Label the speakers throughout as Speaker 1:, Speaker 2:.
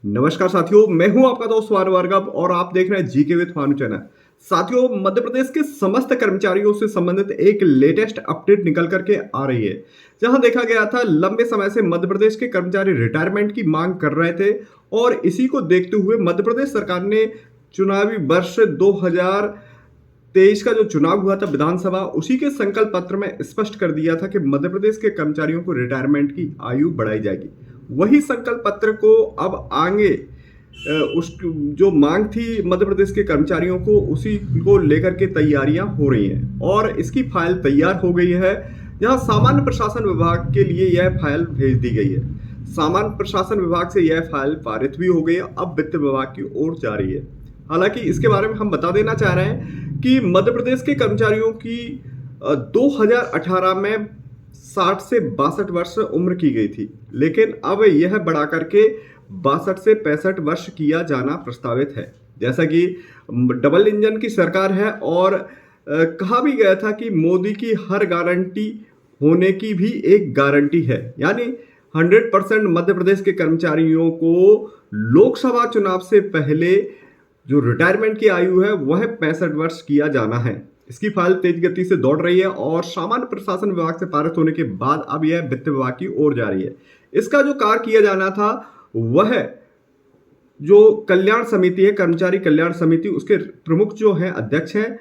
Speaker 1: नमस्कार साथियों, मैं हूं आपका दोस्त भानु भार्गव और आप देख रहे हैं जीके विद भानु चैनल। साथियों, मध्य प्रदेश के समस्त कर्मचारियों से संबंधित एक लेटेस्ट अपडेट निकल करके आ रही है, जहां देखा गया था लंबे समय से मध्य प्रदेश के कर्मचारी रिटायरमेंट की मांग कर रहे थे और इसी को देखते हुए मध्य प्रदेश सरकार ने चुनावी वर्ष 2023 का जो चुनाव हुआ था विधानसभा, उसी के संकल्प पत्र में स्पष्ट कर दिया था कि मध्य प्रदेश के कर्मचारियों को रिटायरमेंट की आयु बढ़ाई जाएगी। वही संकल्प पत्र को अब आगे उस जो मांग थी मध्य प्रदेश के कर्मचारियों को, उसी को लेकर के तैयारियां हो रही हैं और इसकी फाइल तैयार हो गई है, जहां सामान्य प्रशासन विभाग के लिए यह फाइल भेज दी गई है। सामान्य प्रशासन विभाग से यह फाइल पारित भी हो गई है, अब वित्त विभाग की ओर जा रही है। हालांकि इसके बारे में हम बता देना चाह रहे हैं कि मध्य प्रदेश के कर्मचारियों की 2018 में 60 से 62 वर्ष उम्र की गई थी, लेकिन अब यह बढ़ा करके 62 से 65 वर्ष किया जाना प्रस्तावित है। जैसा कि डबल इंजन की सरकार है और कहा भी गया था कि मोदी की हर गारंटी होने की भी एक गारंटी है, यानी 100% मध्य प्रदेश के कर्मचारियों को लोकसभा चुनाव से पहले जो रिटायरमेंट की आयु है वह 65 वर्ष किया जाना है। इसकी फाइल तेज गति से दौड़ रही है और सामान्य प्रशासन विभाग से पारित होने के बाद अब यह वित्त विभाग की ओर जा रही है। इसका जो कार्य किया जाना था वह जो कल्याण समिति है, कर्मचारी कल्याण समिति, उसके प्रमुख जो हैं, अध्यक्ष हैं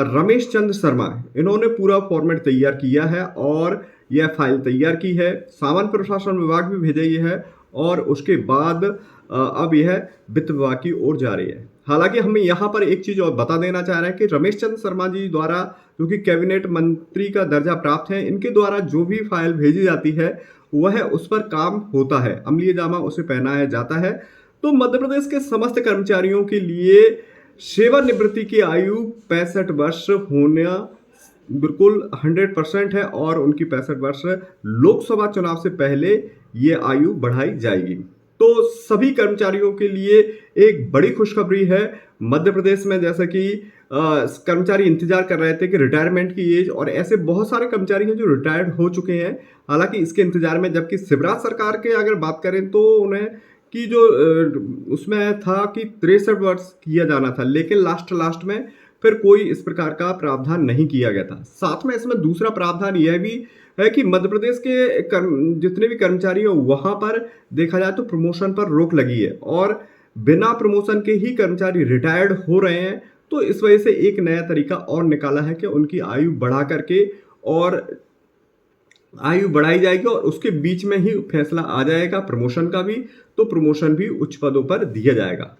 Speaker 1: रमेश चंद्र शर्मा, इन्होंने पूरा फॉर्मेट तैयार किया है और यह फाइल तैयार की है, सामान्य प्रशासन विभाग भी भेजी है और उसके बाद अब यह वित्त विभाग की ओर जा रही है। हालांकि हमें यहाँ पर एक चीज और बता देना चाह रहे हैं कि रमेश चंद्र शर्मा जी द्वारा, जो कि कैबिनेट मंत्री का दर्जा प्राप्त है, इनके द्वारा जो भी फाइल भेजी जाती है वह उस पर काम होता है, अमलीय जामा उसे पहनाया जाता है। तो मध्य प्रदेश के समस्त कर्मचारियों के लिए सेवानिवृत्ति की आयु 65 वर्ष होना बिल्कुल 100% है और उनकी 65 वर्ष लोकसभा चुनाव से पहले ये आयु बढ़ाई जाएगी। तो सभी कर्मचारियों के लिए एक बड़ी खुशखबरी है। मध्य प्रदेश में जैसा कि कर्मचारी इंतजार कर रहे थे कि रिटायरमेंट की एज, और ऐसे बहुत सारे कर्मचारी हैं जो रिटायर्ड हो चुके हैं हालांकि इसके इंतजार में, जबकि शिवराज सरकार के अगर बात करें तो उन्हें की जो उसमें था कि 63 वर्ष किया जाना था, लेकिन लास्ट में फिर कोई इस प्रकार का प्रावधान नहीं किया गया था। साथ में इसमें दूसरा प्रावधान यह भी है कि मध्य प्रदेश के जितने भी कर्मचारी हैं वहां पर देखा जाए तो प्रमोशन पर रोक लगी है और बिना प्रमोशन के ही कर्मचारी रिटायर्ड हो रहे हैं। तो इस वजह से एक नया तरीका और निकाला है कि उनकी आयु बढ़ा करके और आयु बढ़ाई जाएगी और उसके बीच में ही फैसला आ जाएगा प्रमोशन का भी, तो प्रमोशन भी उच्च पदों पर दिया जाएगा।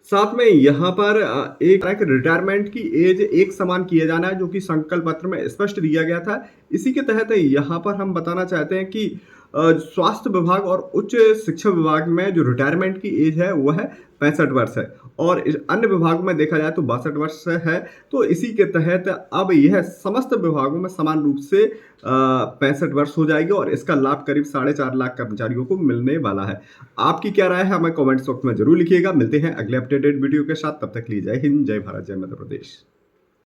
Speaker 1: साथ में यहाँ पर एक रिटायरमेंट की एज एक समान किया जाना है, जो कि संकल्प पत्र में स्पष्ट दिया गया था। इसी के तहत यहाँ पर हम बताना चाहते हैं कि स्वास्थ्य विभाग और उच्च शिक्षा विभाग में जो रिटायरमेंट की एज है वह 65 वर्ष है और अन्य विभागों में देखा जाए तो 62 वर्ष है। तो इसी के तहत अब यह समस्त विभागों में समान रूप से 65 वर्ष हो जाएगी और इसका लाभ करीब 4.5 लाख कर्मचारियों को मिलने वाला है। आपकी क्या राय है, हमें कमेंट्स बॉक्स में जरूर लिखिएगा। मिलते हैं अगले अपडेटेड वीडियो के साथ, तब तक के लिए जय हिंद, जय भारत, जय मध्य प्रदेश।